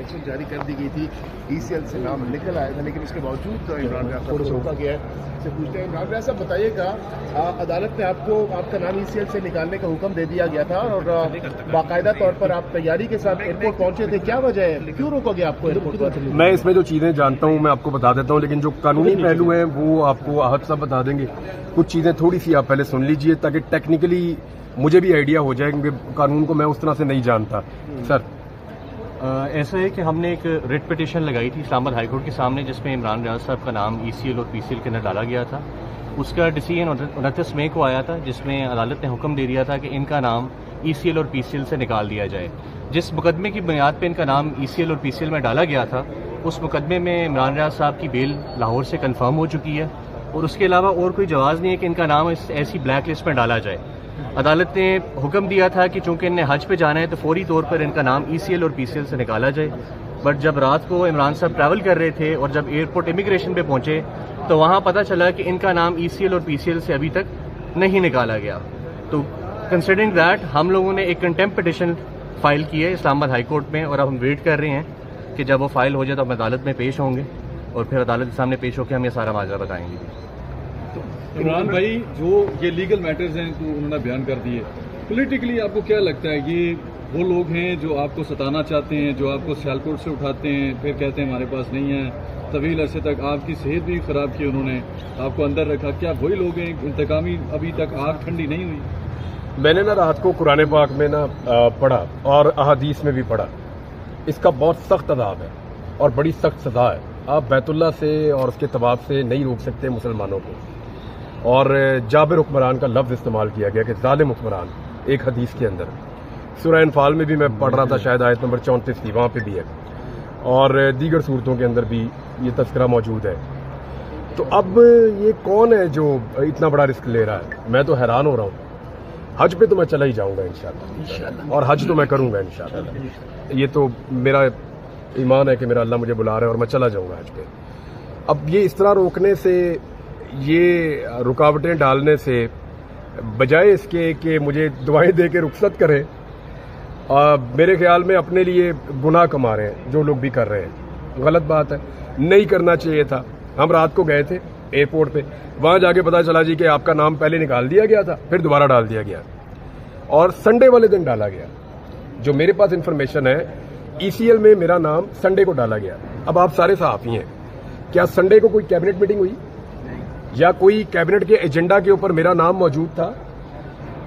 Instruction جاری کر دی گئی تھی, ECL سے نام نکل آیا تھا, لیکن اس کے باوجود عمران ریاض صاحب کو روکا گیا ہے. سے پوچھتے ہیں عمران ریاض صاحب, بتائیے گا عدالت نے آپ کو آپ کا نام ECL سے نکالنے کا حکم دے دیا گیا تھا اور باقاعدہ طور پر آپ تیاری کے ساتھ ایئرپورٹ پہنچے تھے, کیا وجہ ہے, کیوں روکا گیا آپ کو ایئرپورٹ پر؟ میں اس میں جو چیزیں جانتا ہوں میں آپ کو بتا دیتا ہوں, لیکن جو قانونی پہلو ہیں وہ آپ کو احد صاحب بتا دیں گے. کچھ چیزیں تھوڑی سی آپ پہلے سن لیجئے تاکہ ٹیکنیکلی مجھے بھی آئیڈیا ہو جائے, کیونکہ قانون کو میں اس طرح سے نہیں جانتا. سر ایسا ہے کہ ہم نے ایک ریٹ پٹیشن لگائی تھی اسلام آباد ہائی کورٹ کے سامنے, جس میں عمران ریاض صاحب کا نام ECL اور PCL کے اندر ڈالا گیا تھا. اس کا ڈیسیژن 29 مئی کو آیا تھا, جس میں عدالت نے حکم دے دیا تھا کہ ان کا نام ECL اور PCL سے نکال دیا جائے. جس مقدمے کی بنیاد پہ ان کا نام ECL اور PCL میں ڈالا گیا تھا, اس مقدمے میں عمران ریاض صاحب کی بیل لاہور سے کنفرم ہو چکی ہے, اور اس کے علاوہ اور کوئی جواز نہیں ہے کہ ان کا نام ایسی بلیک لسٹ میں ڈالا جائے. عدالت نے حکم دیا تھا کہ چونکہ ان نے حج پہ جانا ہے تو فوری طور پر ان کا نام ECL اور PCL سے نکالا جائے. بٹ جب رات کو عمران صاحب ٹریول کر رہے تھے اور جب ایئرپورٹ امیگریشن پہ پہنچے تو وہاں پتہ چلا کہ ان کا نام ECL اور PCL سے ابھی تک نہیں نکالا گیا. تو کنسیڈرنگ دیٹ ہم لوگوں نے ایک کنٹیمپٹ پٹیشن فائل کی ہے اسلام آباد ہائی کورٹ میں, اور اب ہم ویٹ کر رہے ہیں کہ جب وہ فائل ہو جائے تو ہم عدالت میں پیش ہوں گے, اور پھر عدالت کے سامنے پیش ہو کے ہم یہ سارا ماجرا بتائیں گے. عمران بھائی, جو یہ لیگل میٹرز ہیں تو انہوں نے بیان کر دیے, پولیٹیکلی آپ کو کیا لگتا ہے یہ وہ لوگ ہیں جو آپ کو ستانا چاہتے ہیں, جو آپ کو سیالکوٹ سے اٹھاتے ہیں پھر کہتے ہیں ہمارے پاس نہیں ہے, طویل عرصے تک آپ کی صحت بھی خراب کی, انہوں نے آپ کو اندر رکھا, کیا وہی لوگ ہیں انتقامی ابھی تک آگ ٹھنڈی نہیں ہوئی؟ میں نے نا رات کو قرآن پاک میں نا پڑھا اور احادیث میں بھی پڑھا, اس کا بہت سخت عذاب ہے اور بڑی سخت سزا ہے. آپ بیت اللہ سے اور اس کے طواف سے نہیں روک سکتے مسلمانوں کو. اور جابر حکمران کا لفظ استعمال کیا گیا کہ ظالم حکمران, ایک حدیث کے اندر. سورہ انفال میں بھی میں پڑھ رہا تھا, شاید آیت نمبر 34 تھی, وہاں پہ بھی ہے, اور دیگر صورتوں کے اندر بھی یہ تذکرہ موجود ہے. تو اب یہ کون ہے جو اتنا بڑا رسک لے رہا ہے؟ میں تو حیران ہو رہا ہوں. حج پہ تو میں چلا ہی جاؤں گا انشاءاللہ, اور حج تو میں کروں گا انشاءاللہ. یہ تو میرا ایمان ہے کہ میرا اللہ مجھے بلا رہا ہے اور میں چلا جاؤں گا حج پہ. اب یہ اس طرح روکنے سے, یہ رکاوٹیں ڈالنے سے, بجائے اس کے کہ مجھے دعائیں دے کے رخصت کریں, میرے خیال میں اپنے لیے گناہ کما رہے ہیں جو لوگ بھی کر رہے ہیں. غلط بات ہے, نہیں کرنا چاہیے تھا. ہم رات کو گئے تھے ایئرپورٹ پہ, وہاں جا کے پتا چلا جی کہ آپ کا نام پہلے نکال دیا گیا تھا, پھر دوبارہ ڈال دیا گیا, اور سنڈے والے دن ڈالا گیا. جو میرے پاس انفارمیشن ہے ECL میں میرا نام سنڈے کو ڈالا گیا. اب آپ سارے صحافی ہیں, کیا سنڈے کو کوئی کیبنٹ میٹنگ ہوئی یا کوئی کیبنٹ کے ایجنڈا کے اوپر میرا نام موجود تھا؟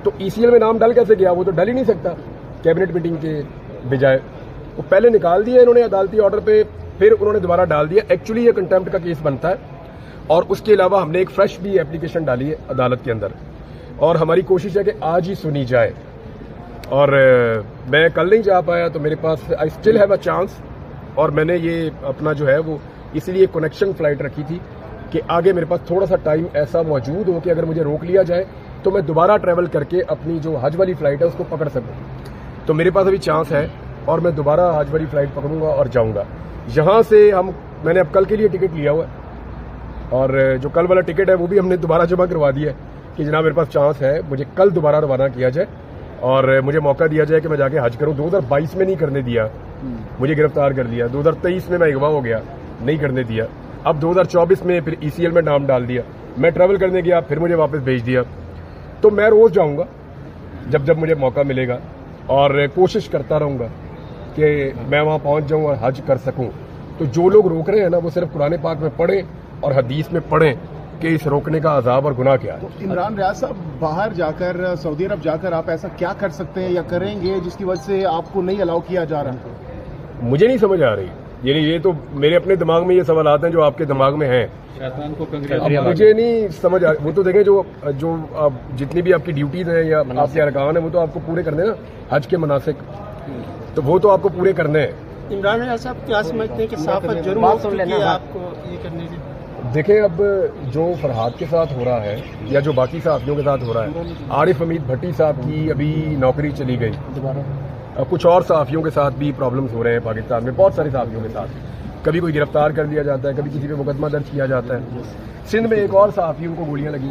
تو ECL میں نام ڈل کیسے گیا؟ وہ تو ڈل ہی نہیں سکتا کیبنٹ میٹنگ کے بجائے. وہ پہلے نکال دیا انہوں نے عدالتی آرڈر پہ, پھر انہوں نے دوبارہ ڈال دیا. ایکچولی یہ کنٹیمپٹ کا کیس بنتا ہے, اور اس کے علاوہ ہم نے ایک فریش بھی اپلیکیشن ڈالی ہے عدالت کے اندر, اور ہماری کوشش ہے کہ آج ہی سنی جائے. اور میں کل نہیں جا پایا تو میرے پاس I still have a chance, اور میں نے یہ اپنا جو ہے وہ اس لیے کنیکشن فلائٹ رکھی تھی کہ آگے میرے پاس تھوڑا سا ٹائم ایسا موجود ہو کہ اگر مجھے روک لیا جائے تو میں دوبارہ ٹریول کر کے اپنی جو حج والی فلائٹ ہے اس کو پکڑ سکوں. تو میرے پاس ابھی چانس ہے, اور میں دوبارہ حج والی فلائٹ پکڑوں گا اور جاؤں گا. یہاں سے میں نے اب کل کے لیے ٹکٹ لیا ہوا ہے, اور جو کل والا ٹکٹ ہے وہ بھی ہم نے دوبارہ جمع کروا دیا ہے کہ جناب میرے پاس چانس ہے مجھے کل دوبارہ روانہ کیا جائے اور مجھے موقع دیا جائے کہ میں جا کے حج کروں. 2022 میں نہیں کرنے دیا, مجھے گرفتار کر لیا. 2023 میں اغوا ہو گیا, نہیں کرنے دیا. اب 2024 میں پھر ECL میں نام ڈال دیا, میں ٹریول کرنے گیا, پھر مجھے واپس بھیج دیا. تو میں روز جاؤں گا جب جب مجھے موقع ملے گا, اور کوشش کرتا رہوں گا کہ میں وہاں پہنچ جاؤں اور حج کر سکوں. تو جو لوگ روک رہے ہیں نا وہ صرف قرآن پاک میں پڑھیں اور حدیث میں پڑھیں کہ اس روکنے کا عذاب اور گناہ کیا ہے. تو عمران ریاض صاحب, باہر جا کر سعودی عرب جا کر آپ ایسا کیا کر سکتے ہیں یا کریں گے جس کی وجہ سے آپ کو نہیں الاؤ کیا جا رہا؟ مجھے نہیں سمجھ آ رہی, یعنی یہ تو میرے اپنے دماغ میں یہ سوالات ہیں جو آپ کے دماغ میں ہیں. مجھے نہیں سمجھ آ رہی. وہ تو دیکھیں جو جتنی بھی آپ کی ڈیوٹیز ہیں یا آپ کے ارکان ہیں وہ تو آپ کو پورے کرنے نا, حج کے مناسک, تو وہ تو آپ کو پورے کرنے ہیں. عمران ریاض صاحب کیا سمجھتے ہیں کہ صحافت جرم ہو چکی ہے آپ کو یہ کرنے سے؟ دیکھیں اب جو فرحاد کے ساتھ ہو رہا ہے یا جو باقی صحافیوں کے ساتھ ہو رہا ہے, عارف حمید بھٹی صاحب کی ابھی نوکری چلی گئی, کچھ اور صحافیوں کے ساتھ بھی پرابلمز ہو رہے ہیں پاکستان میں, بہت سارے صحافیوں کے ساتھ. کبھی کوئی گرفتار کر لیا جاتا ہے, کبھی کسی پہ مقدمہ درج کیا جاتا ہے. سندھ میں ایک اور صحافیوں کو گولیاں لگی,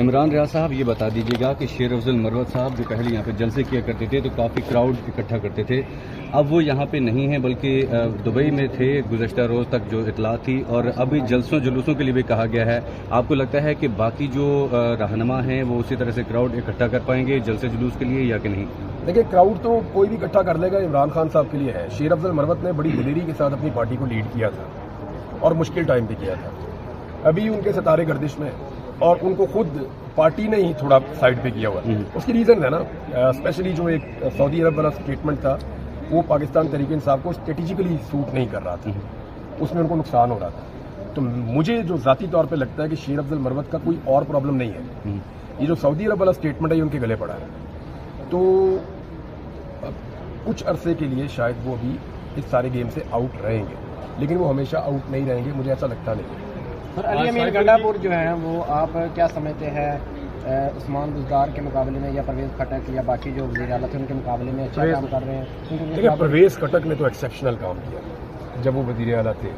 عمران ریاض صاحب یہ بتا دیجیے گا کہ شیر افضل مروت صاحب جو پہلے یہاں پہ جلسے کیا کرتے تھے تو کافی کراؤڈ اکٹھا کرتے تھے، اب وہ یہاں پہ نہیں ہیں بلکہ دبئی میں تھے گزشتہ روز تک جو اطلاع تھی، اور ابھی جلسوں جلوسوں کے لیے بھی کہا گیا ہے. آپ کو لگتا ہے کہ باقی جو رہنما ہیں وہ اسی طرح سے کراؤڈ اکٹھا کر پائیں گے جلسے جلوس کے لیے یا کہ نہیں؟ دیکھیں کراؤڈ تو کوئی بھی اکٹھا کر لے گا، عمران خان صاحب کے لیے ہے. شیر افضل مروت نے بڑی دلیری کے ساتھ اپنی پارٹی کو لیڈ کیا تھا اور مشکل ٹائم بھی کیا تھا. ابھی ان کے ستارے گردش میں اور ان کو خود پارٹی نے ہی تھوڑا سائڈ پہ کیا ہوا. اس کی ریزن ہے نا، اسپیشلی جو ایک سعودی عرب والا اسٹیٹمنٹ تھا وہ پاکستان تحریک انصاف کو اسٹریٹجیکلی سوٹ نہیں کر رہا تھا، اس میں ان کو نقصان ہو رہا تھا. تو مجھے جو ذاتی طور پہ لگتا ہے کہ شیر افضل مروت کا کوئی اور پرابلم نہیں ہے، یہ جو سعودی عرب والا اسٹیٹمنٹ ہے یہ ان کے گلے پڑا ہے. تو کچھ عرصے کے لیے شاید وہ بھی اس سارے گیم سے آؤٹ رہیں گے، لیکن وہ ہمیشہ آؤٹ نہیں رہیں گے، مجھے ایسا لگتا نہیں. سر علی امین گنڈا پور جو ہیں وہ آپ کیا سمجھتے ہیں عثمان بزدار کے مقابلے میں یا پرویز خٹک یا باقی جو وزیر اعلیٰ تھے ان کے مقابلے میں اچھا کام کر رہے ہیں؟ دیکھیں پرویز خٹک نے تو ایکسیپشنل کام کیا جب وہ وزیر اعلیٰ تھے.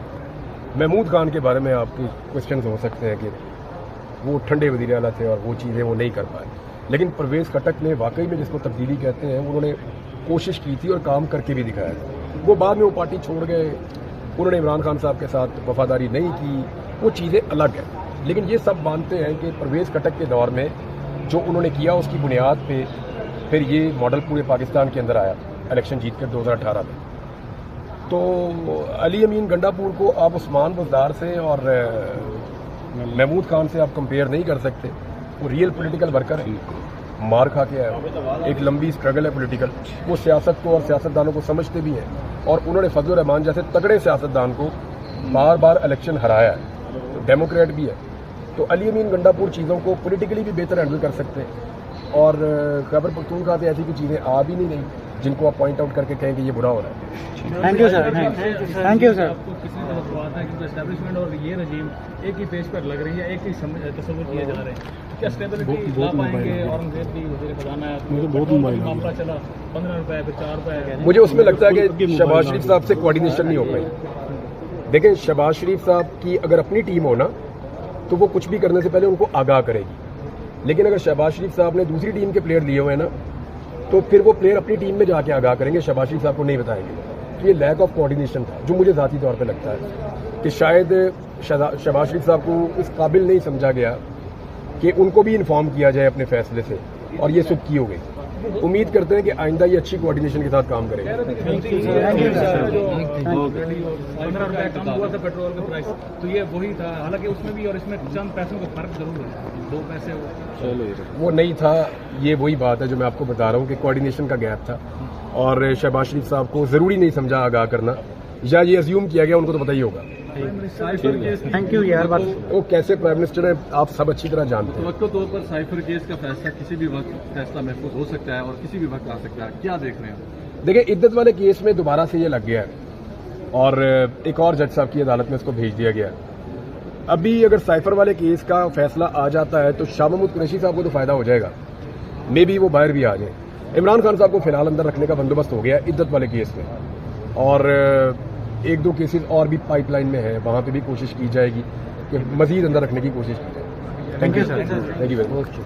محمود خان کے بارے میں آپ کے کوشچنز ہو سکتے ہیں کہ وہ ٹھنڈے وزیر اعلیٰ تھے اور وہ چیزیں وہ نہیں کر پائے، لیکن پرویز خٹک نے واقعی میں جس کو تبدیلی کہتے ہیں انہوں نے کوشش کی تھی اور کام کر کے بھی دکھایا تھا. وہ بعد میں وہ پارٹی چھوڑ گئے، انہوں نے عمران خان صاحب کے ساتھ وفاداری نہیں کی، وہ چیزیں الگ ہیں. لیکن یہ سب مانتے ہیں کہ پرویز خٹک کے دور میں جو انہوں نے کیا اس کی بنیاد پہ پھر یہ ماڈل پورے پاکستان کے اندر آیا الیکشن جیت کر 2018 میں. تو علی امین گنڈا پور کو آپ عثمان بزدار سے اور محمود خان سے آپ کمپیئر نہیں کر سکتے. وہ ریئل پولیٹیکل ورکر ہے، مار کھا کے آیا، ایک لمبی اسٹرگل ہے پولیٹیکل. وہ سیاست کو اور سیاستدانوں کو سمجھتے بھی ہیں اور انہوں نے فضل الرحمان جیسے تگڑے سیاستدان کو بار بار الیکشن ہرایا ہے، ڈیموکریٹ بھی ہے. تو علی امین گنڈا پور چیزوں کو پولیٹیکلی بھی بہتر ہینڈل کر سکتے ہیں، اور خیبر پختونخوا پہ ایسی کوئی چیزیں آ بھی نہیں رہی جن کو آپ پوائنٹ آؤٹ کر کے کہیں کہ یہ برا ہو رہا ہے. Thank you sir. Thank you sir. آپ کو کسی طرح بات ہے کہ اسٹیبلشمنٹ اور یہ رجیم ایک ہی پیج پر لگ رہی ہے، ایک ہی تصور کیے جا رہے ہیں، کیا اسٹیبلٹی لا پائیں گے؟ اورنگزیب کی وزیر خزانہ ہے، معاملہ چلا 15 روپے پھر 4 روپے. مجھے اس میں لگتا ہے کہ شہباز شریف صاحب سے کوارڈینیشن نہیں ہو پائی. دیکھیں شہباز شریف صاحب کی اگر اپنی ٹیم ہو نا تو وہ کچھ بھی کرنے سے پہلے ان کو آگاہ کرے گی، لیکن اگر شہباز شریف صاحب نے دوسری ٹیم کے پلیئر لیے ہوئے ہیں نا تو پھر وہ پلیئر اپنی ٹیم میں جا کے آگاہ کریں گے، شہباز شریف صاحب کو نہیں بتائیں گے. یہ لیک آف کوارڈینیشن تھا جو مجھے ذاتی طور پہ لگتا ہے کہ شاید شہباز شریف صاحب کو اس قابل نہیں سمجھا گیا کہ ان کو بھی انفارم کیا جائے اپنے فیصلے سے، اور یہ سب کی ہو گئی. امید کرتے ہیں کہ آئندہ یہ اچھی کوارڈینیشن کے ساتھ کام کرے گا. 15 روپے کم ہوا تھا پیٹرول کا پرائس، تو یہ وہی تھا، حالانکہ اس میں بھی اور اس میں چند پیسوں کا فرق ضرور ہے، 2 پیسے وہ نہیں تھا. یہ وہی بات ہے جو میں آپ کو بتا رہا ہوں کہ کوارڈینیشن کا گیپ تھا، اور شہباز شریف صاحب کو ضروری نہیں سمجھا آگاہ کرنا، یا یہ ازیوم کیا گیا، ان کو تو پتہ ہی ہوگا. تھینک یو یار. وہ کیسے پرائم منسٹر ہیں آپ سب اچھی طرح جانتے ہیں. متوقع طور پر سائفر کیس کا فیصلہ کسی بھی وقت فیصلہ محفوظ ہو سکتا ہے اور کسی بھی وقت آ سکتا ہے، کیا دیکھ رہے ہیں؟ دیکھیں عدت والے کیس میں دوبارہ سے یہ لگ گیا ہے اور ایک اور جج صاحب کی عدالت میں اس کو بھیج دیا گیا ہے. ابھی اگر سائفر والے کیس کا فیصلہ آ جاتا ہے تو شاہ محمود قریشی صاحب کو تو فائدہ ہو جائے گا، مے بی وہ باہر بھی آ جائیں. عمران خان صاحب کو فی الحال اندر رکھنے کا بندوبست ہو گیا ہے عدت والے کیس میں، اور 1-2 کیسز اور بھی پائپ لائن میں ہیں، وہاں پہ بھی کوشش کی جائے گی کہ مزید اندر رکھنے کی کوشش کی جائے. Thank you sir. Thank you very much.